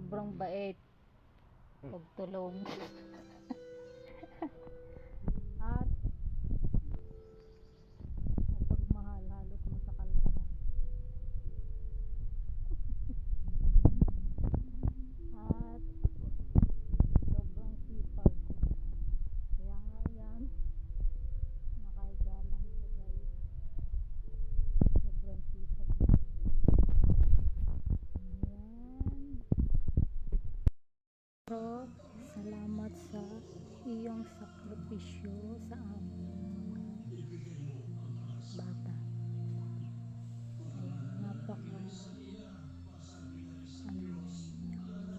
Sobrang bait. Pagtulog. At mapagmahal, halos masakal ka na. At sobrang sipag. Kaya nga yan, nakahiga lang siya guys. Sobrang sipag. Ayan. Pero salamat sa iyong sakripisyo sa aming mga bata. Ayan, napaka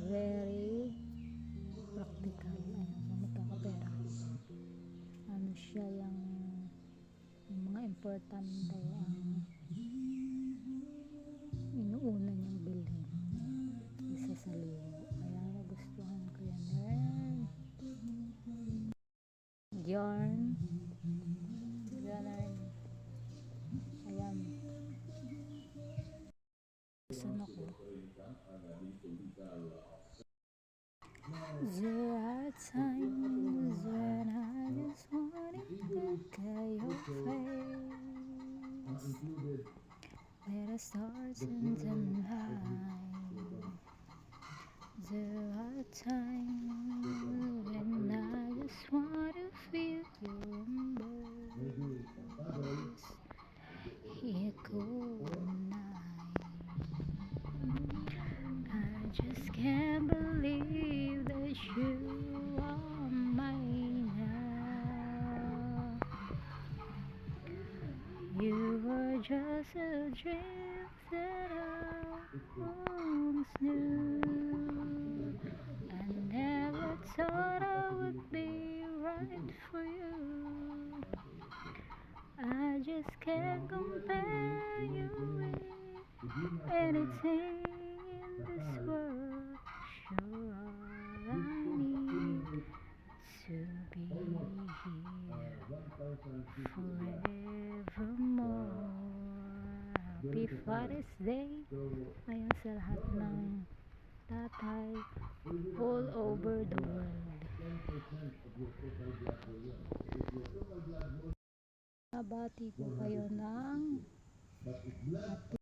very practical. Ayan, kung magkakapera, ano siya yung mga importante ang inuuna niyang bilhin isa sa libo. Kaya nagustuhan ko yan. Yarn. Ayan. Saan ako? There are times when I just wanna look at your face, where the stars in the night. There are times when I just wanna feel your embrace, here cold night. I just can't believe that you are mine now. You were just a dream that I once knew. I never thought I would be right for you. I just can't compare you with anything in this world. Sure, all I need to be here forevermore. Happy Father's Day ngayon sa lahat ng tatay all over the world. Nabati ko kayo ng